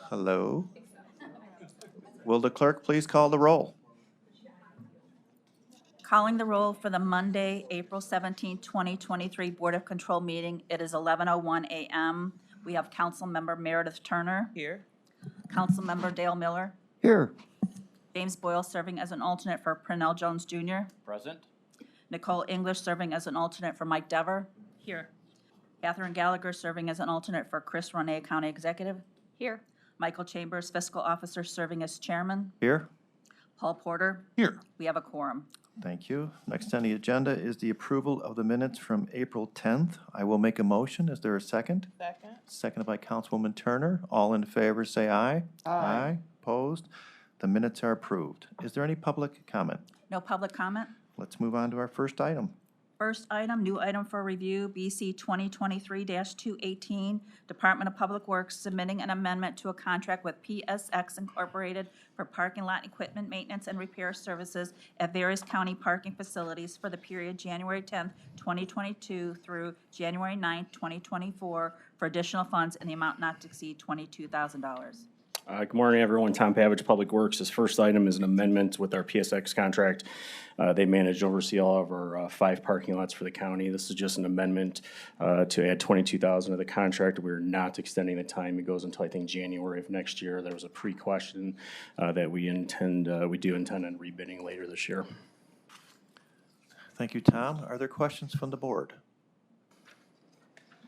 Hello? Will the clerk please call the roll? Calling the roll for the Monday, April 17, 2023 Board of Control meeting. It is 11:01 a.m. We have Councilmember Meredith Turner. Here. Councilmember Dale Miller. Here. James Boyle serving as an alternate for Purnell Jones Jr. Present. Nicole English serving as an alternate for Mike Dever. Here. Catherine Gallagher serving as an alternate for Chris Ronay, County Executive. Here. Michael Chambers, Fiscal Officer, serving as Chairman. Here? Paul Porter. Here. We have a quorum. Thank you. Next on the agenda is the approval of the minutes from April 10th. I will make a motion. Is there a second? Second. Seconded by Councilwoman Turner. All in favor, say aye. Aye. Opposed? The minutes are approved. Is there any public comment? No public comment? Let's move on to our first item. First item, new item for review, BC 2023-218, Department of Public Works submitting an amendment to a contract with PSX Incorporated for parking lot equipment maintenance and repair services at various county parking facilities for the period January 10th, 2022 through January 9th, 2024, for additional funds in the amount not to exceed $22,000. Good morning, everyone. Tom Pavich, Public Works. This first item is an amendment with our PSX contract. They manage and oversee all of our 5 parking lots for the county. This is just an amendment to add $22,000 to the contract. We're not extending the time. It goes until, I think, January of next year. There was a pre-question that we do intend on rebidding later this year. Thank you, Tom. Are there questions from the board?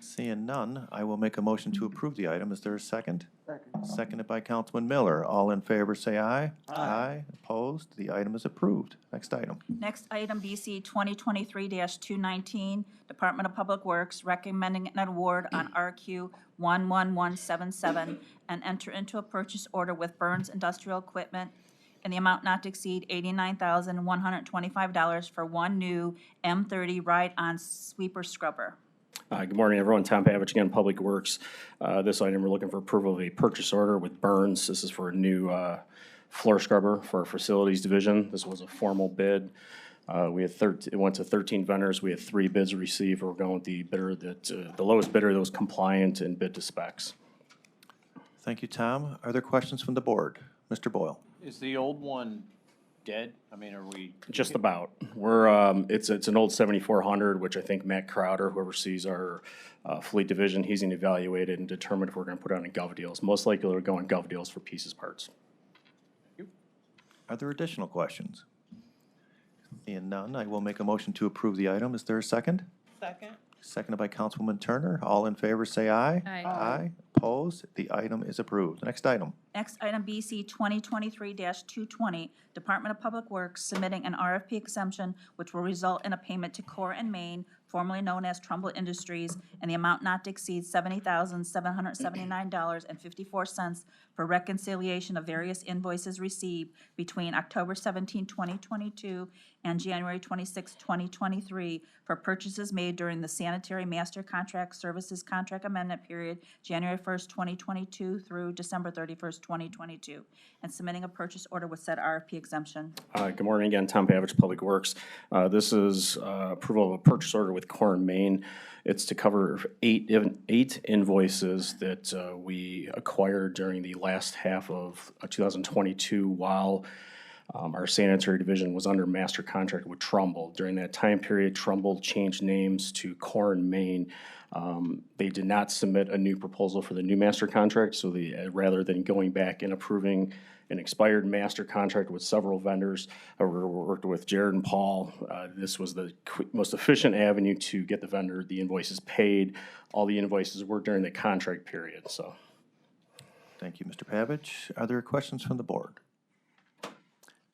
Seeing none, I will make a motion to approve the item. Is there a second? Second. Seconded by Councilman Miller. All in favor, say aye. Aye. Opposed? The item is approved. Next item. Next item, BC 2023-219, Department of Public Works recommending an award on RQ 11177 and enter into a purchase order with Burns Industrial Equipment in the amount not to exceed $89,125 for one new M30 ride-on sweeper scrubber. Good morning, everyone. Tom Pavich again, Public Works. This item, we're looking for approval of a purchase order with Burns. This is for a new floor scrubber for our facilities division. This was a formal bid. It went to 13 vendors. We had 3 bids received. We're going with the bidder the lowest bidder that was compliant and bid to specs. Thank you, Tom. Are there questions from the board? Mr. Boyle. Is the old one dead? I mean, are we? Just about. We're it's an old 7400, which I think Matt Crowder, who oversees our fleet division, he's going to evaluate it and determine if we're going to put it on a Gov Deals. Most likely, we're going Gov Deals for pieces parts. Are there additional questions? Seeing none, I will make a motion to approve the item. Is there a second? Second. Seconded by Councilwoman Turner. All in favor, say aye. Aye. Aye. Opposed? The item is approved. Next item. Next item, BC 2023-220, Department of Public Works submitting an RFP exemption which will result in a payment to Core and Main, formerly known as Trumbull Industries, in the amount not to exceed $70,779.54 for reconciliation of various invoices received between October 17, 2022 and January 26, 2023 for purchases made during the Sanitary Master Contract Services Contract Amendment period, January 1st, 2022 through December 31st, 2022, and submitting a purchase order with said RFP exemption. Good morning again, Tom Pavich, Public Works. This is approval of a purchase order with Core and Main. It's to cover eight invoices that we acquired during the last half of 2022 while our sanitary division was under master contract with Trumbull. During that time period, Trumbull changed names to Core and Main. They did not submit a new proposal for the new master contract, so rather than going back and approving an expired master contract with several vendors, we worked with Jared and Paul. This was the most efficient avenue to get the invoices paid. All the invoices were during the contract period, so. Thank you, Mr. Pavich. Are there questions from the board?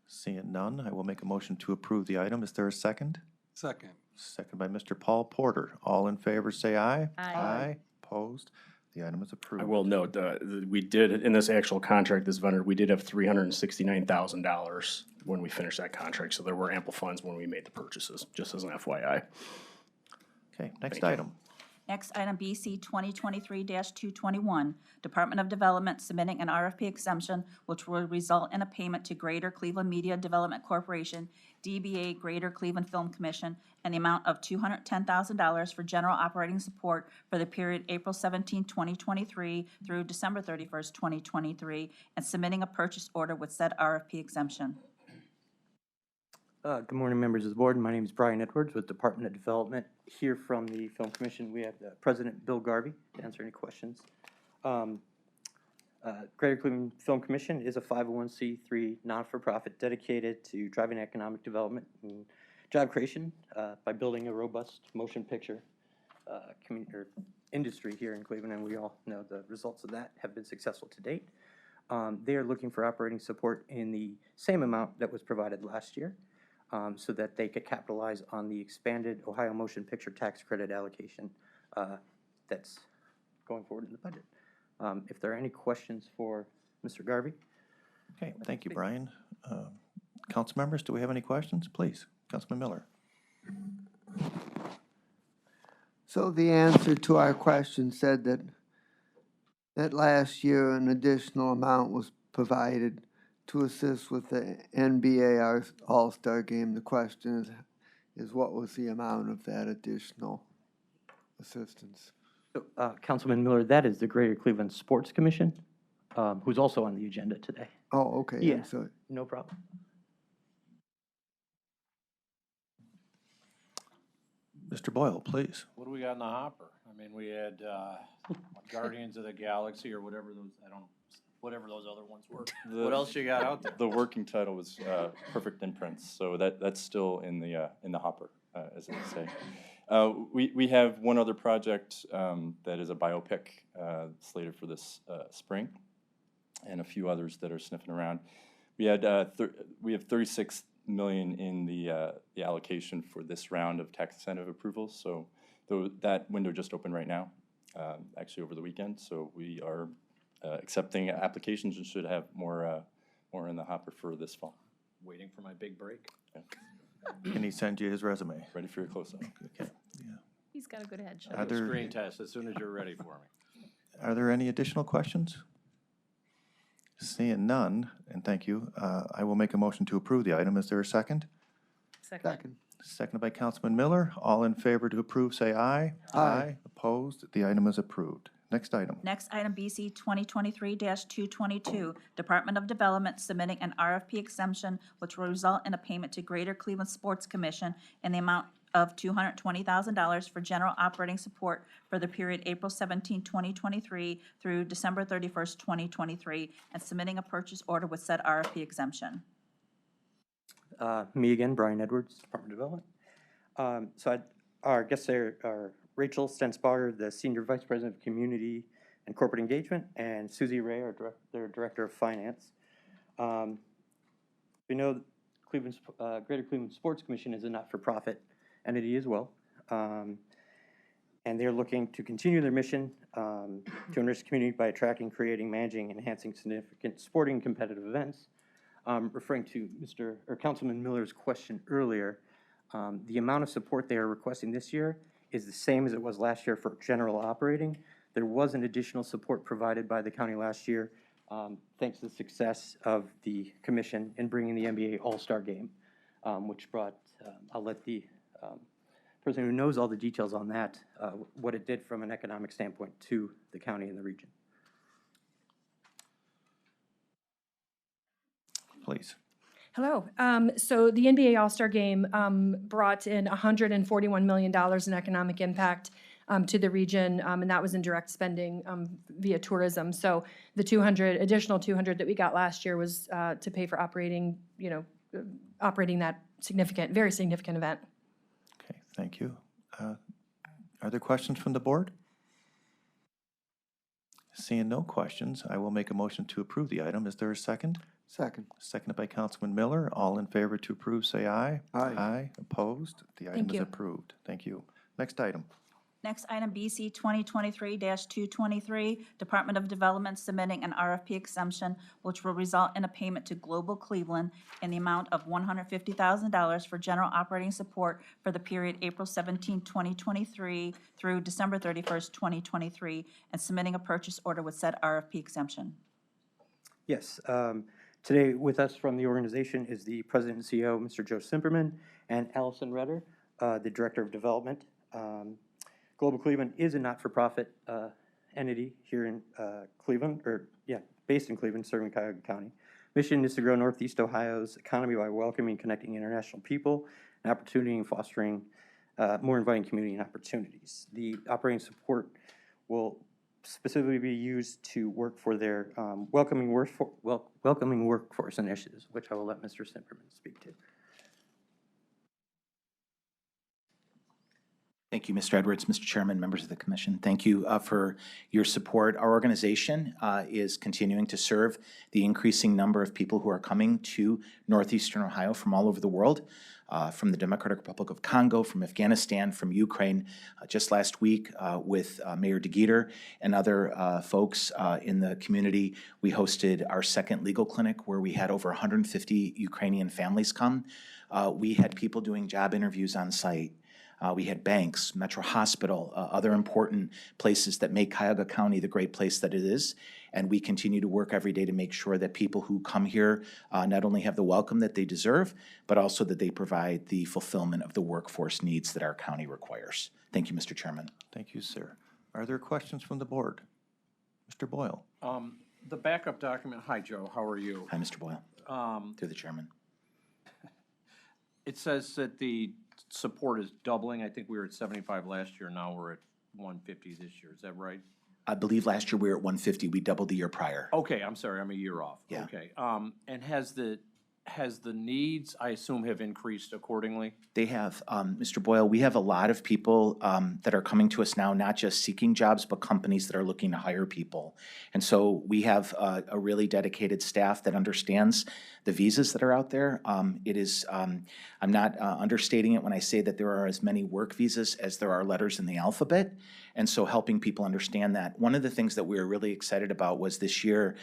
Seeing none, I will make a motion to approve the item. Is there a second? Second. Second by Mr. Paul Porter. All in favor, say aye. Aye. Aye. Opposed? The item is approved. I will note, we did, in this actual contract, this vendor, we did have $369,000 when we finished that contract, so there were ample funds when we made the purchases, just as an FYI. Okay, next Thank you. item. Next, item BC 2023-221, Department of Development submitting an RFP exemption which will result in a payment to Greater Cleveland Media Development Corporation, DBA Greater Cleveland Film Commission, and the amount of $210,000 for general operating support for the period April 17, 2023 through December 31st, 2023, and submitting a purchase order with said RFP exemption. Good morning, members of the board. My name is Brian Edwards with Department of Development. Here from the Film Commission, we have President Bill Garvey to answer any questions. Greater Cleveland Film Commission is a 501c3 not-for-profit dedicated to driving economic development and job creation by building a robust motion picture industry here in Cleveland, and we all know the results of that have been successful to date. They are looking for operating support in the same amount that was provided last year, so that they could capitalize on the expanded Ohio Motion Picture Tax Credit allocation that's going forward in the budget. If there are any questions for Mr. Garvey? Okay, thank you, Brian. Council members, do we have any questions? Please, Councilman Miller. So the answer to our question said that last year an additional amount was provided to assist with the NBA All-Star Game. The question is what was the amount of that additional assistance? So, Councilman Miller, that is the Greater Cleveland Sports Commission, who's also on the agenda today. Oh, okay. Yeah. I'm sorry. No problem. Mr. Boyle, please. What do we got in the hopper? I mean, we had, Guardians of the Galaxy or whatever those, whatever those other ones were. What else you got out there? The working title was Perfect Imprints, so that's still in the hopper, as they say. We have one other project that is a biopic slated for this spring, and a few others that are sniffing around. We have 36 million in the allocation for this round of tax incentive approvals. So that window just opened right now, actually over the weekend. So we are accepting applications and should have more in the hopper for this fall. Waiting for my big break. Can he send you his resume? Ready for your close-up. Okay. Yeah. He's got a good headshot. Are there- Screen test as soon as you're ready for me. Are there any additional questions? Seeing none, and thank you, I will make a motion to approve the item. Is there a second? Second. Seconded by Councilman Miller. All in favor to approve, say aye. Aye. Opposed? The item is approved. Next item. Next item BC 2023-222, Department of Development submitting an RFP exemption which will result in a payment to Greater Cleveland Sports Commission in the amount of $220,000 for general operating support for the period April 17, 2023 through December 31st, 2023, and submitting a purchase order with said RFP exemption. Me again, Brian Edwards, Department of Development. Our guests there are Rachel Stensbacher, the Senior Vice President of Community and Corporate Engagement, and Susie Ray, their Director of Finance. We know Greater Cleveland Sports Commission is a not-for-profit entity as well. And they're looking to continue their mission to enrich the community by attracting, creating, managing, and enhancing significant sporting competitive events. Referring to Councilman Miller's question earlier, the amount of support they are requesting this year is the same as it was last year for general operating. There was an additional support provided by the county last year, thanks to the success of the commission in bringing the NBA All-Star Game, which brought, I'll let the person who knows all the details on that, what it did from an economic standpoint to the county and the region. Please. Hello. So the NBA All-Star Game brought in $141 million in economic impact to the region, and that was in direct spending via tourism. So the additional 200 that we got last year was to pay for operating that very significant event. Okay, thank you. Are there questions from the board? Seeing no questions, I will make a motion to approve the item. Is there a second? Second. Seconded by Councilman Miller. All in favor to approve, say aye. Aye. Aye. Opposed? The item Thank is you. approved. Thank you. Next item. Next item, BC 2023-223, Department of Development submitting an RFP exemption, which will result in a payment to Global Cleveland in the amount of $150,000 for general operating support for the period April 17, 2023 through December 31st, 2023, and submitting a purchase order with said RFP exemption. Yes, today with us from the organization is the President and CEO, Mr. Joe Simperman, and Allison Redder, the Director of Development. Global Cleveland is a not-for-profit entity here in Cleveland, based in Cleveland, serving Cuyahoga County. Mission is to grow Northeast Ohio's economy by welcoming and connecting international people, and opportunity and fostering more inviting community and opportunities. The operating support will specifically be used to work for their welcoming workforce initiatives, which I will let Mr. Simperman speak to. Thank you, Mr. Edwards, Mr. Chairman, members of the commission. Thank you for your support. Our organization is continuing to serve the increasing number of people who are coming to Northeastern Ohio from all over the world, from the Democratic Republic of Congo, from Afghanistan, from Ukraine. Just last week with Mayor DeGeeter and other folks in the community, we hosted our second legal clinic where we had over 150 Ukrainian families come. We had people doing job interviews on site. We had banks, Metro Hospital, other important places that make Cuyahoga County the great place that it is. And we continue to work every day to make sure that people who come here not only have the welcome that they deserve, but also that they provide the fulfillment of the workforce needs that our county requires. Thank you, Mr. Chairman. Thank you, sir. Are there questions from the board? Mr. Boyle? The backup document, hi, Joe, how are you? Hi, Mr. Boyle. Through the chairman. It says that the support is doubling. I think we were at 75 last year, now we're at 150 this year. Is that right? I believe last year we were at 150. We doubled the year prior. Okay, I'm sorry, I'm a year off. Yeah. Okay, and has the needs, I assume, have increased accordingly? They have, Mr. Boyle, we have a lot of people that are coming to us now, not just seeking jobs, but companies that are looking to hire people. And so we have a really dedicated staff that understands the visas that are out there. It is, I'm not understating it when I say that there are as many work visas as there are letters in the alphabet. And so helping people understand that. One of the things that we were really excited about was this year,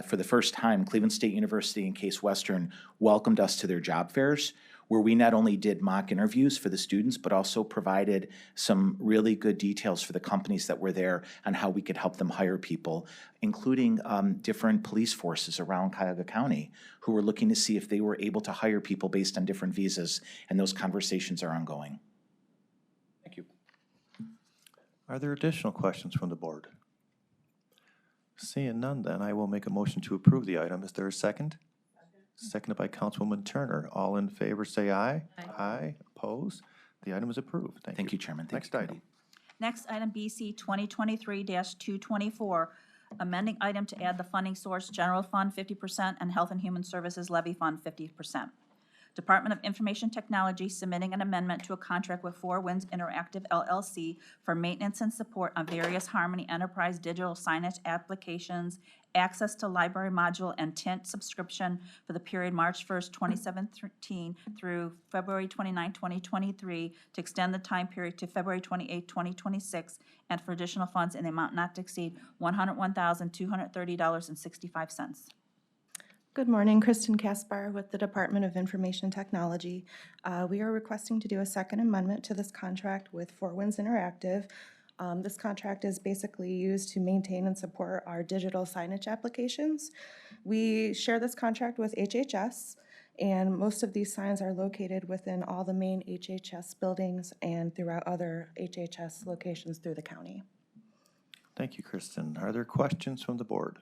for the first time, Cleveland State University and Case Western welcomed us to their job fairs, where we not only did mock interviews for the students, but also provided some really good details for the companies that were there on how we could help them hire people, including different police forces around Cuyahoga County who were looking to see if they were able to hire people based on different visas, and those conversations are ongoing. Thank you. Are there additional questions from the board? Seeing none, then I will make a motion to approve the item. Is there a second? Seconded by Councilwoman Turner. All in favor, say aye. Aye. Opposed? The item is approved. Thank you, Chairman. Thank Next you, item. committee. Next item, BC 2023-224, amending item to add the funding source, general fund 50% and health and human services levy fund 50%. Department of Information Technology submitting an amendment to a contract with Four Winds Interactive LLC for maintenance and support on various Harmony Enterprise digital signage applications, access to library module and tint subscription for the period March 1st, 2017 through February 29, 2023, to extend the time period to February 28, 2026, and for additional funds in the amount not to exceed $101,230.65. Good morning, Kristen Kaspar with the Department of Information Technology. We are requesting to do a second amendment to this contract with Four Winds Interactive. This contract is basically used to maintain and support our digital signage applications. We share this contract with HHS, and most of these signs are located within all the main HHS buildings and throughout other HHS locations through the county. Thank you, Kristen. Are there questions from the board?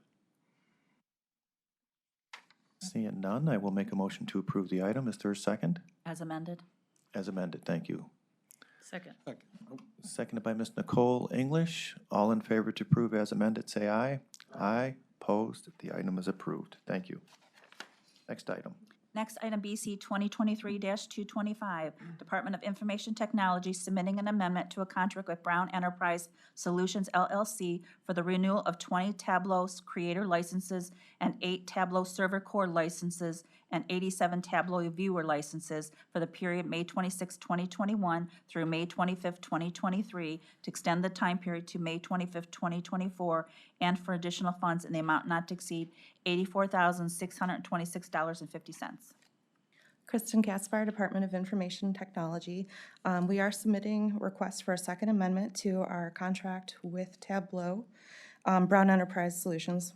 Seeing none, I will make a motion to approve the item. Is there a second? As amended. As amended, thank you. Second. Seconded by Ms. Nicole English. All in favor to approve as amended, say aye. Aye. Opposed? The item is approved. Thank you. Next item. Next item, BC 2023-225, Department of Information Technology submitting an amendment to a contract with Brown Enterprise Solutions LLC for the renewal of 20 Tableau Creator licenses and 8 Tableau Server Core licenses and 87 Tableau viewer licenses for the period May 26, 2021 through May 25, 2023, to extend the time period to May 25, 2024, and for additional funds in the amount not to exceed $84,626.50. Kristen Caspar, Department of Information Technology. We are submitting requests for a second amendment to our contract with Tableau, Brown Enterprise Solutions,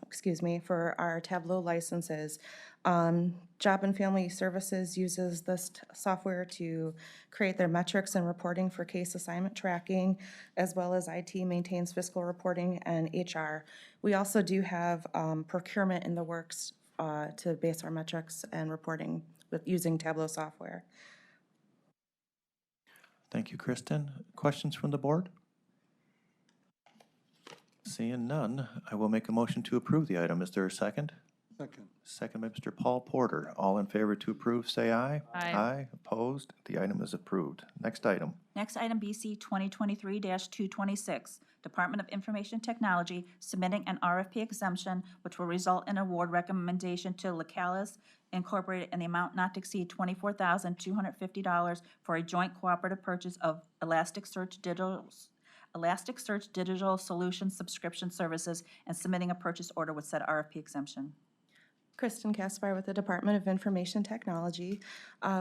for our Tableau licenses. Job and Family Services uses this software to create their metrics and reporting for case assignment tracking, as well as IT maintains fiscal reporting and HR. We also do have procurement in the works to base our metrics and reporting with using Tableau software. Thank you, Kristen. Questions from the board? Seeing none, I will make a motion to approve the item. Is there a second? Second. Second by Mr. Paul Porter. All in favor to approve, say aye. Aye. Aye. Opposed? The item is approved. Next item. Next item, BC 2023-226, Department of Information Technology submitting an RFP exemption which will result in award recommendation to Lacalis Incorporated in the amount not to exceed $24,250 for a joint cooperative purchase of Elasticsearch Digital Solutions subscription services and submitting a purchase order with said RFP exemption. Kristen Caspar with the Department of Information Technology.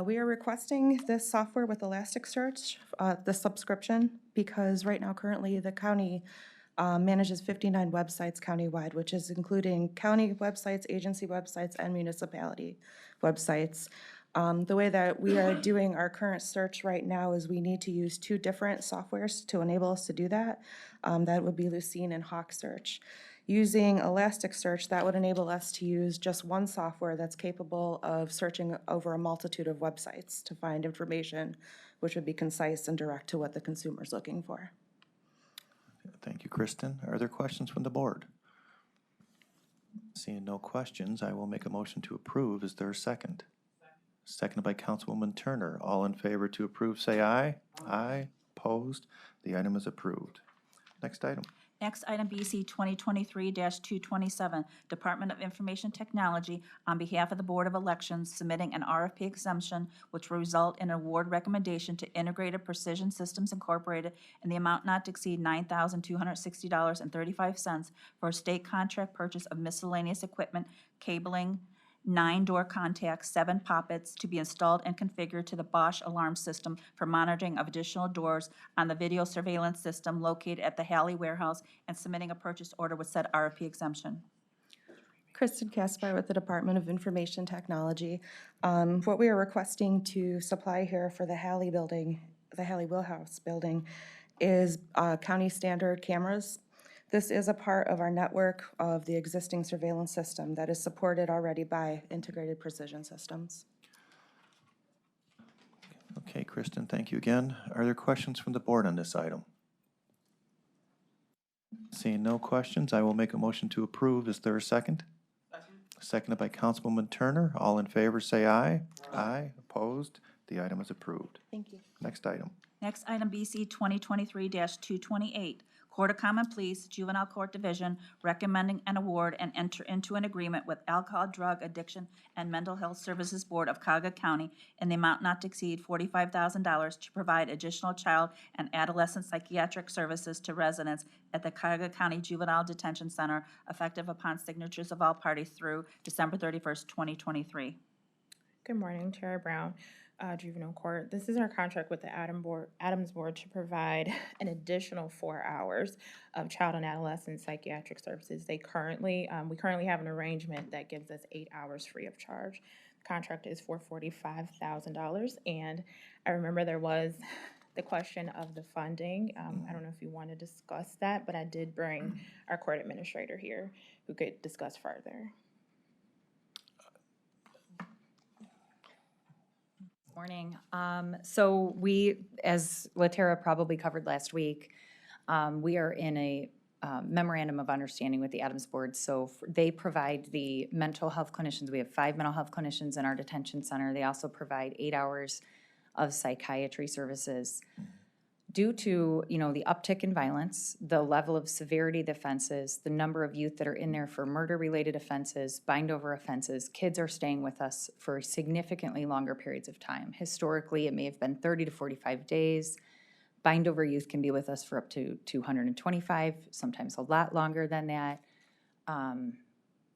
We are requesting this software with Elasticsearch, the subscription, because right now currently the county manages 59 websites countywide, which is including county websites, agency websites, and municipality websites. The way that we are doing our current search right now is we need to use two different softwares to enable us to do that. That would be Lucene and HawkSearch. Using Elasticsearch, that would enable us to use just one software that's capable of searching over a multitude of websites to find information which would be concise and direct to what the consumer is looking for. Thank you, Kristen. Are there questions from the board? Seeing no questions, I will make a motion to approve. Is there a second? Seconded by Councilwoman Turner. All in favor to approve, say aye. Aye. Opposed? The item is approved. Next item. Next item, BC 2023-227, Department of Information Technology, on behalf of the Board of Elections, submitting an RFP exemption which will result in an award recommendation to Integrated Precision Systems Incorporated in the amount not to exceed $9,260.35 for a state contract purchase of miscellaneous equipment, cabling, 9 door contacts, 7 poppets to be installed and configured to the Bosch alarm system for monitoring of additional doors on the video surveillance system located at the Halley warehouse, and submitting a purchase order with said RFP exemption. Kristen Caspar with the Department of Information Technology. What we are requesting to supply here for the Halley building, the Halley Wheelhouse building, is county standard cameras. This is a part of our network of the existing surveillance system that is supported already by Integrated Precision Systems. Okay, Kristen, thank you again. Are there questions from the board on this item? Seeing no questions, I will make a motion to approve. Is there a second? Seconded by Councilwoman Turner. All in favor, say aye. Aye. Opposed? The item is approved. Thank you. Next item. Next item, BC 2023-228, Court of Common Pleas, Juvenile Court Division, recommending an award and enter into an agreement with Alcohol, Drug, Addiction, and Mental Health Services Board of Cuyahoga County in the amount not to exceed $45,000 to provide additional child and adolescent psychiatric services to residents at the Cuyahoga County Juvenile Detention Center, effective upon signatures of all parties through December 31st, 2023. Good morning, Chair Brown, Juvenile Court. This is our contract with the Adams Board to provide an additional 4 hours of child and adolescent psychiatric services. We currently have an arrangement that gives us 8 hours free of charge. The contract is for $45,000, and I remember there was the question of the funding. I don't know if you want to discuss that, but I did bring our court administrator here who could discuss further. Morning. So we, as Latera probably covered last week, we are in a memorandum of understanding with the Adams Board. So they provide the mental health clinicians. We have 5 mental health clinicians in our detention center. They also provide 8 hours of psychiatry services. due to, you know, the uptick in violence, the level of severity of the offenses, the number of youth that are in there for murder-related offenses, bind-over offenses, kids are staying with us for significantly longer periods of time. Historically, it may have been 30 to 45 days. Bind-over youth can be with us for up to 225, sometimes a lot longer than that.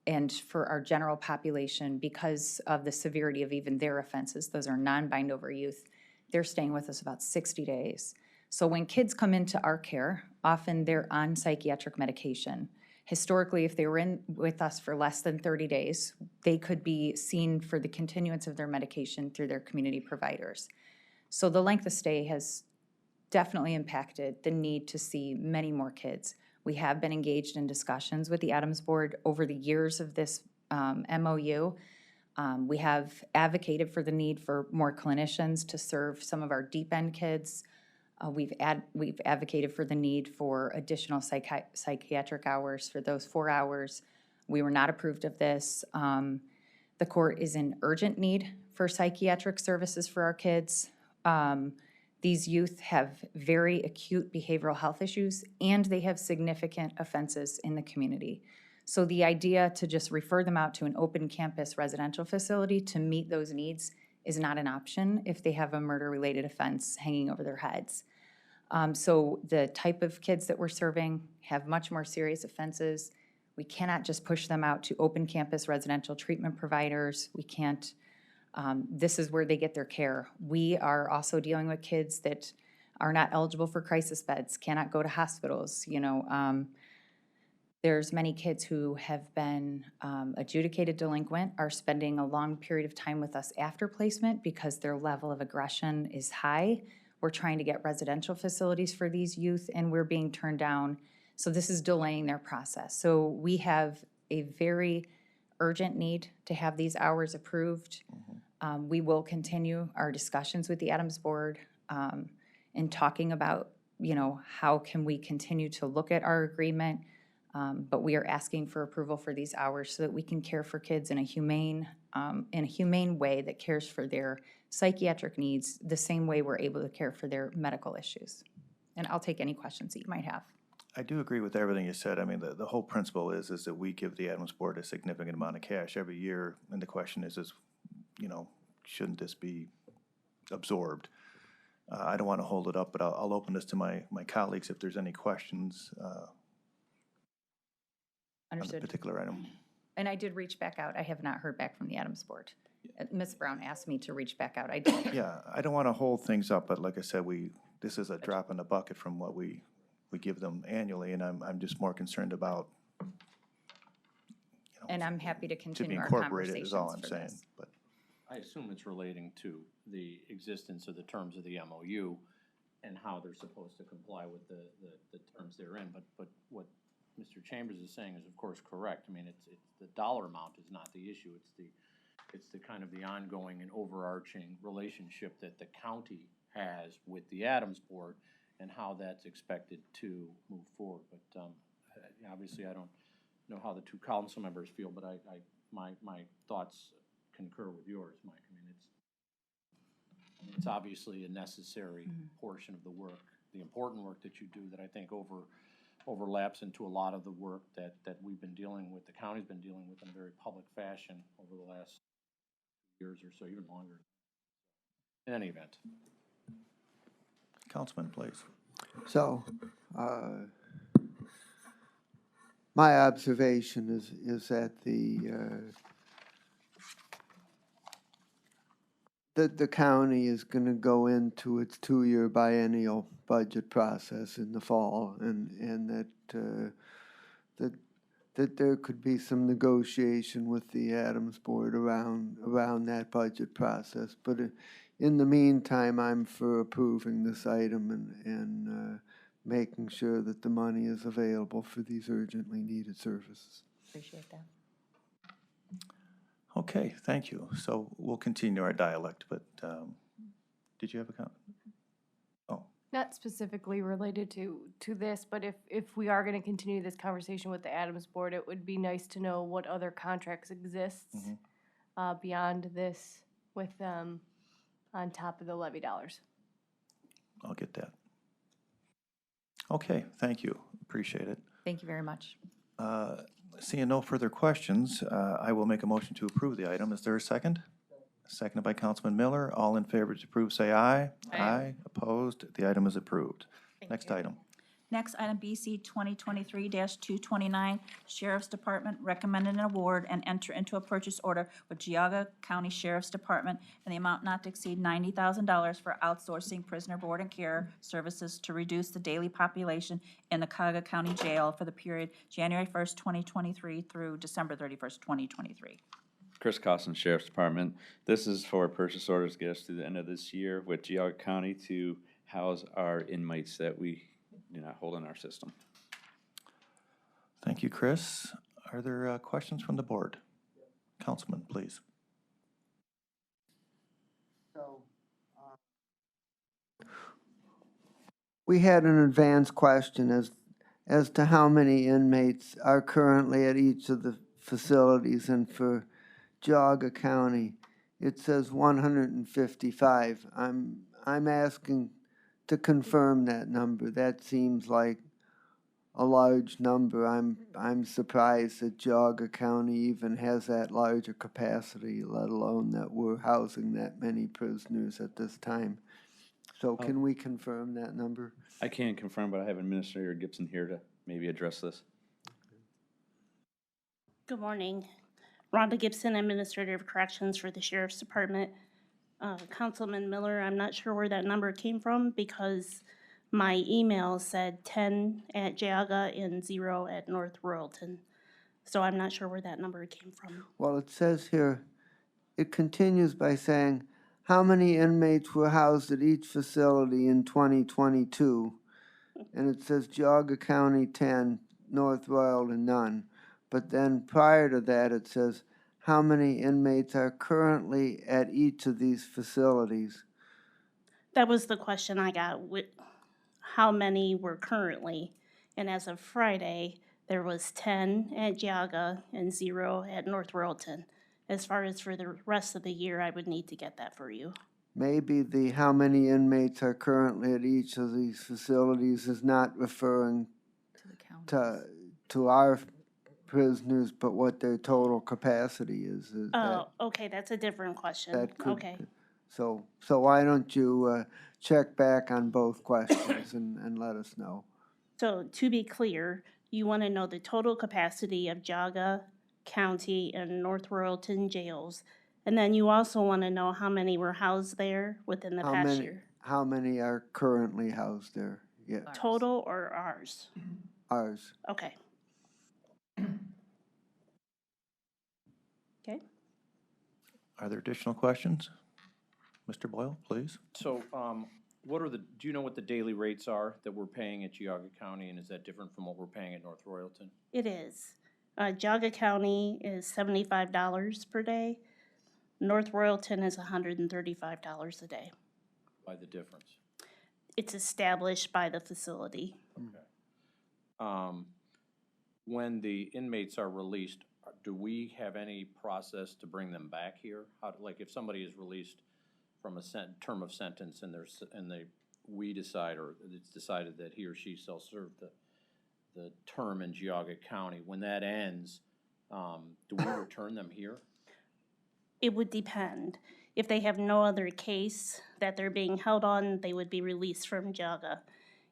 And for our general population, because of the severity of even their offenses, those are non-bind-over youth, they're staying with us about 60 days. So when kids come into our care, often they're on psychiatric medication. Historically, if they were in with us for less than 30 days, they could be seen for the continuance of their medication through their community providers. So the length of stay has definitely impacted the need to see many more kids. We have been engaged in discussions with the Adams Board over the years of this MOU. We have advocated for the need for more clinicians to serve some of our deep-end kids. We've advocated for the need for additional psychiatric hours for those 4 hours. We were not approved of this. The court is in urgent need for psychiatric services for our kids. These youth have very acute behavioral health issues, and they have significant offenses in the community. So the idea to just refer them out to an open campus residential facility to meet those needs is not an option if they have a murder-related offense hanging over their heads. So the type of kids that we're serving have much more serious offenses. We cannot just push them out to open campus residential treatment providers. We can't, this is where they get their care. We are also dealing with kids that are not eligible for crisis beds, cannot go to hospitals, you know. There's many kids who have been adjudicated delinquent, are spending a long period of time with us after placement because their level of aggression is high. We're trying to get residential facilities for these youth, and we're being turned down. So this is delaying their process. So we have a very urgent need to have these hours approved. We will continue our discussions with the Adams Board in talking about, you know, how can we continue to look at our agreement. But we are asking for approval for these hours so that we can care for kids in a humane way that cares for their psychiatric needs the same way we're able to care for their medical issues. And I'll take any questions that you might have. I do agree with everything you said. I mean, the whole principle is that we give the Adams Board a significant amount of cash every year, and the question is, you know, shouldn't this be absorbed? I don't want to hold it up, but I'll open this to my colleagues if there's any questions on the Understood. particular item. And I did reach back out. I have not heard back from the Adams Board. Ms. Brown asked me to reach back out. I did. Yeah, I don't want to hold things up, but like I said, this is a drop in the bucket from what we give them annually, and I'm just more concerned about, you know, And I'm happy to to be continue our incorporated conversations is all I'm for saying. this. But I assume it's relating to the existence of the terms of the MOU and how they're supposed to comply with the terms therein. But what Mr. Chambers is saying is of course correct. I mean, it's the dollar amount is not the issue. It's the kind of the ongoing and overarching relationship that the county has with the Adams Board and how that's expected to move forward. But obviously I don't know how the two council members feel, but my thoughts concur with yours, Mike. I mean, it's obviously a necessary portion of the work, the important work that you do that I think overlaps into a lot of the work that we've been dealing with, the county's been dealing with in a very public fashion over the last years or so, even longer. In any event. Councilman, please. So, my observation is that the county is going to go into its 2-year biennial budget process in the fall, and that there could be some negotiation with the Adams Board around that budget process. But in the meantime, I'm for approving this item and making sure that the money is available for these urgently needed services. Appreciate that. Okay, thank you. So we'll continue our dialect, but did you have a comment? Oh, Not specifically related to this, but if we are going to continue this conversation with the Adams Board, it would be nice to know what other contracts exists beyond this with them on top of the levy dollars. I'll get that. Okay, thank you. Appreciate it. Thank you very much. Seeing no further questions, I will make a motion to approve the item. Is there a second? Seconded by Councilman Miller. All in favor to approve, say aye. Aye. Opposed? The item is approved. Next item. Next item, BC 2023-229, Sheriff's Department recommended an award and enter into a purchase order with Geauga County Sheriff's Department in the amount not to exceed $90,000 for outsourcing prisoner board and care services to reduce the daily population in the Cuyahoga County Jail for the period January 1st, 2023 through December 31st, 2023. Chris Costin, Sheriff's Department. This is for purchase orders to get us through the end of this year with Geauga County to house our inmates that we do not hold in our system. Thank you, Chris. Are there questions from the board? Councilman, please. We had an advanced question as to how many inmates are currently at each of the facilities, and for Geauga County, it says 155. I'm asking to confirm that number. That seems like a large number. I'm surprised that Geauga County even has that large a capacity, let alone that we're housing that many prisoners at this time. So can we confirm that number? I can't confirm, but I have Administrator Gibson here to maybe address this. Good morning. Rhonda Gibson, Administrator of Corrections for the Sheriff's Department. Councilman Miller, I'm not sure where that number came from because my email said 10 at Geauga and 0 at North Royalton. So I'm not sure where that number came from. Well, it says here, it continues by saying, how many inmates were housed at each facility in 2022? And it says Geauga County 10, North Royalton none. But then prior to that, it says, how many inmates are currently at each of these facilities? That was the question I got, how many were currently. And as of Friday, there was 10 at Geauga and 0 at North Royalton. As far as for the rest of the year, I would need to get that for you. Maybe the how many inmates are currently at each of these facilities is not referring to our prisoners, but what their total capacity is. Oh, okay, that's a different question. that could- Okay. So why don't you check back on both questions and let us know? So to be clear, you want to know the total capacity of Geauga County and North Royalton jails. And then you also want to know how many were housed there within the past year. How many are currently housed there? Yeah, Total or ours? ours. Okay. Okay. Are there additional questions? Mr. Boyle, please. So, do you know what the daily rates are that we're paying at Geauga County, and is that different from what we're paying at North Royalton? It is. Geauga County is $75 per day. North Royalton is $135 a day. By the difference? It's established by the facility. Okay. When the inmates are released, do we have any process to bring them back here? Like if somebody is released from a term of sentence and we decide, or it's decided that he or she shall serve the term in Geauga County, when that ends, do we return them here? It would depend. If they have no other case that they're being held on, they would be released from Geauga.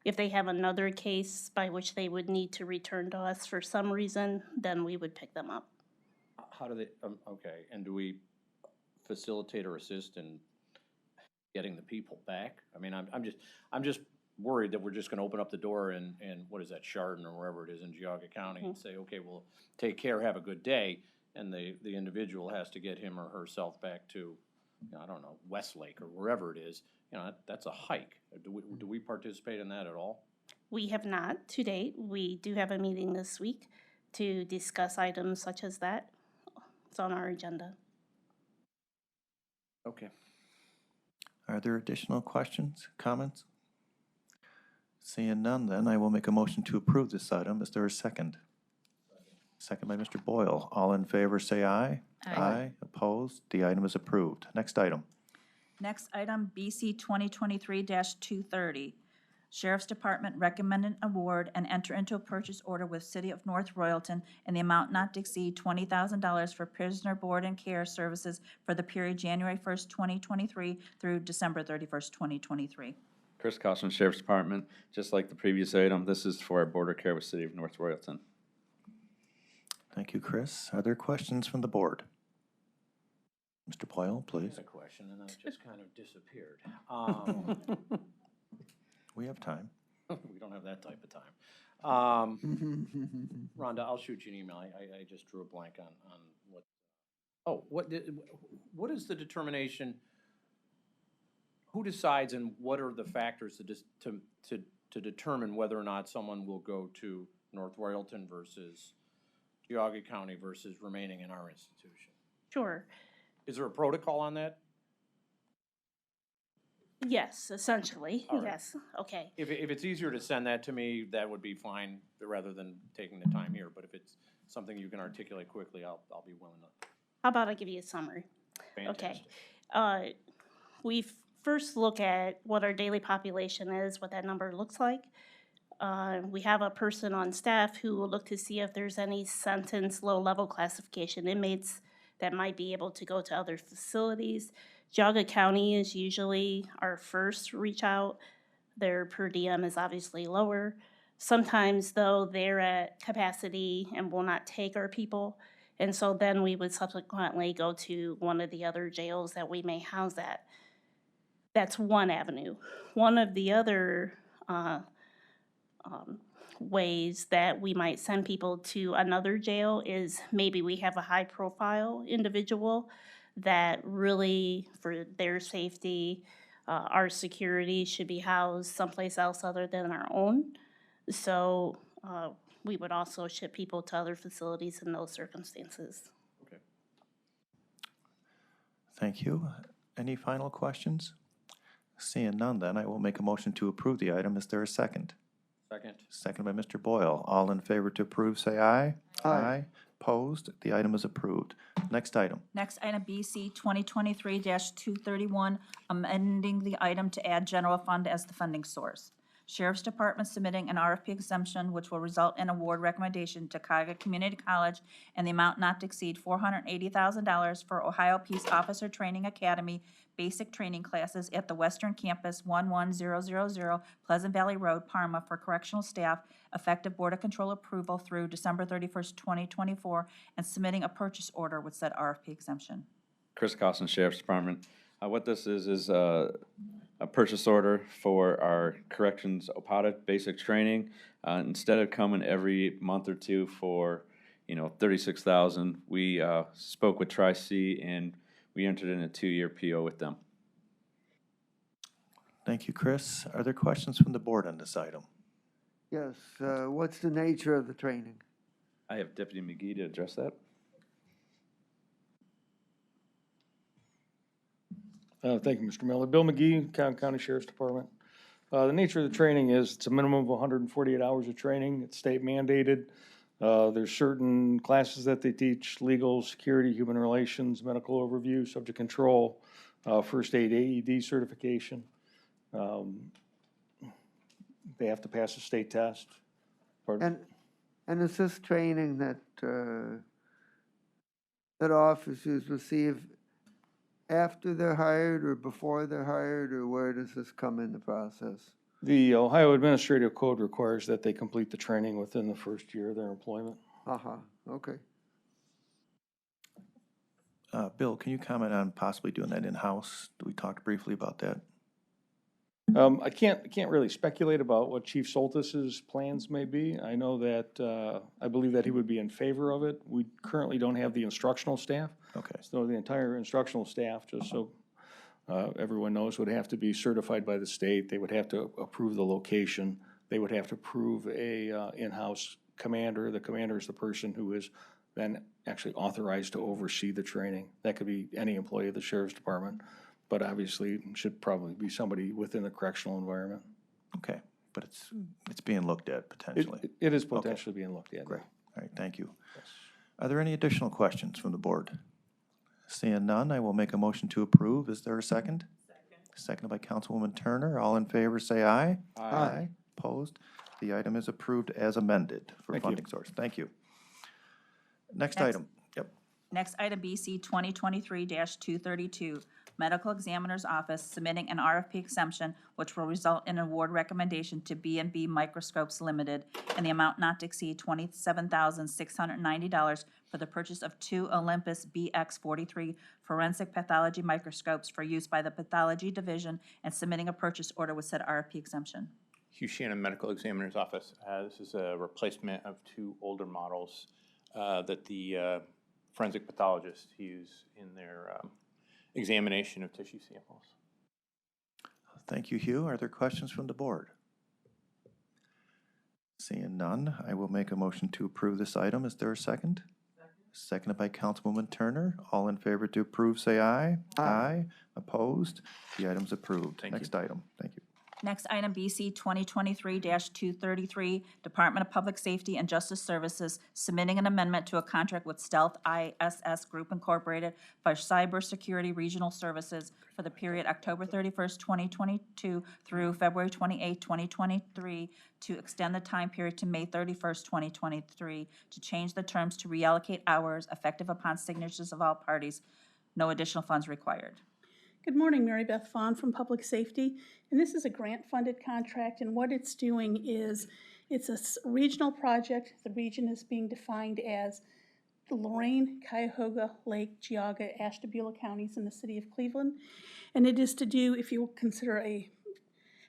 If they have another case by which they would need to return to us for some reason, then we would pick them up. How do they, okay, and do we facilitate or assist in getting the people back? I mean, I'm just worried that we're just gonna open up the door and what is that, Chardon or wherever it is in Geauga County and say, okay, well, take care, have a good day, and the individual has to get him or herself back to, I don't know, Westlake or wherever it is. That's a hike. Do we participate in that at all? We have not to date. We do have a meeting this week to discuss items such as that. It's on our agenda. Okay. Are there additional questions, comments? Seeing none, then I will make a motion to approve this item. Is there a second? Second by Mr. Boyle. All in favor, say aye. Aye. Opposed? The item is approved. Next item. Next item, BC 2023-230, Sheriff's Department recommended award and enter into a purchase order with City of North Royalton in the amount not to exceed $20,000 for prisoner board and care services for the period January 1st, 2023 through December 31st, 2023. Chris Costello, Sheriff's Department. Just like the previous item, this is for our border care with City of North Royalton. Thank you, Chris. Are there questions from the board? Mr. Boyle, please. A question, and then it just kind of disappeared. We have time. We don't have that type of time. Rhonda, I'll shoot you an email. I just drew a blank on what, what is the determination? Who decides and what are the factors to determine whether or not someone will go to North Royalton versus Geauga County versus remaining in our institution? Sure. Is there a protocol on that? Yes, essentially, All right. yes, okay. If it's easier to send that to me, that would be fine, rather than taking the time here. But if it's something you can articulate quickly, I'll be willing to. How about I give you a summary? Fantastic. Okay. We first look at what our daily population is, what that number looks like. We have a person on staff who will look to see if there's any sentence low-level classification inmates that might be able to go to other facilities. Geauga County is usually our first reach out. Their per diem is obviously lower. Sometimes, though, they're at capacity and will not take our people. And so then we would subsequently go to one of the other jails that we may house at. That's one avenue. One of the other ways that we might send people to another jail is maybe we have a high-profile individual that really, for their safety, our security should be housed someplace else other than our own. So we would also ship people to other facilities in those circumstances. Okay. Thank you. Any final questions? Seeing none, then I will make a motion to approve the item. Is there a second? Second. Second by Mr. Boyle. All in favor to approve, say aye. Aye. Opposed? The item is approved. Next item. Next item, BC 2023-231, amending the item to add general fund as the funding source. Sheriff's Department submitting an RFP exemption which will result in award recommendation to Cuyahoga Community College and the amount not to exceed $480,000 for Ohio Peace Officer Training Academy basic training classes at the Western Campus 11000 Pleasant Valley Road, Parma, for correctional staff, effective Board of Control approval through December 31st, 2024, and submitting a purchase order with said RFP exemption. Chris Costello, Sheriff's Department. What this is a purchase order for our corrections OPATA basic training. Instead of coming every month or two for, $36,000, we spoke with Tri-C and we entered in a 2-year PO with them. Thank you, Chris. Are there questions from the board on this item? Yes, what's the nature of the training? I have Deputy McGee to address that. Thank you, Mr. Miller. Bill McGee, Cuyahoga County Sheriff's Department. The nature of the training is it's a minimum of 148 hours of training. It's state mandated. There's certain classes that they teach: legal, security, human relations, medical overview, subject control, first aid AED certification. They have to pass a state test. And is this training that that officers receive after they're hired or before they're hired, or where does this come in the process? The Ohio Administrative Code requires that they complete the training within the first year of their employment. Okay. Bill, can you comment on possibly doing that in-house? We talked briefly about that. I can't really speculate about what Chief Soltis's plans may be. I know that, I believe that he would be in favor of it. We currently don't have the instructional staff. Okay. So the entire instructional staff, just so everyone knows, would have to be certified by the state. They would have to approve the location. They would have to approve a in-house commander. The commander is the person who is then actually authorized to oversee the training. That could be any employee of the Sheriff's Department, but obviously it should probably be somebody within the correctional environment. Okay, but it's being looked at potentially. It is potentially being looked at. Great. All right, thank you. Are there any additional questions from the board? Seeing none, I will make a motion to approve. Is there a second? seconded by Councilwoman Turner. All in favor, say aye. Aye. Opposed? The item is approved as amended for Thank you. funding source. Thank you. Next Next. item. Yep. Next item, BC 2023-232, Medical Examiner's Office submitting an RFP exemption which will result in an award recommendation to B&B Microscopes Limited in the amount not to exceed $27,690 for the purchase of 2 Olympus BX43 forensic pathology microscopes for use by the Pathology Division and submitting a purchase order with said RFP exemption. Hugh Shannon, Medical Examiner's Office. This is a replacement of 2 older models that the forensic pathologists use in their examination of tissue samples. Thank you, Hugh. Are there questions from the board? Seeing none, I will make a motion to approve this item. Is there a second? Seconded by Councilwoman Turner. All in favor to approve, say aye. Aye. Opposed? The item's approved. Next item. Thank you. Next item, BC 2023-233, Department of Public Safety and Justice Services submitting an amendment to a contract with Stealth ISS Group Incorporated for cybersecurity regional services for the period October 31st, 2022 through February 28th, 2023, to extend the time period to May 31st, 2023, to change the terms to reallocate hours effective upon signatures of all parties. No additional funds required. Good morning, Mary Beth Vaughn from Public Safety, and this is a grant-funded contract, and what it's doing is it's a regional project. The region is being defined as the Lorain, Cuyahoga, Lake, Geauga, Ashtabula counties in the city of Cleveland, and it is to do, if you will consider, a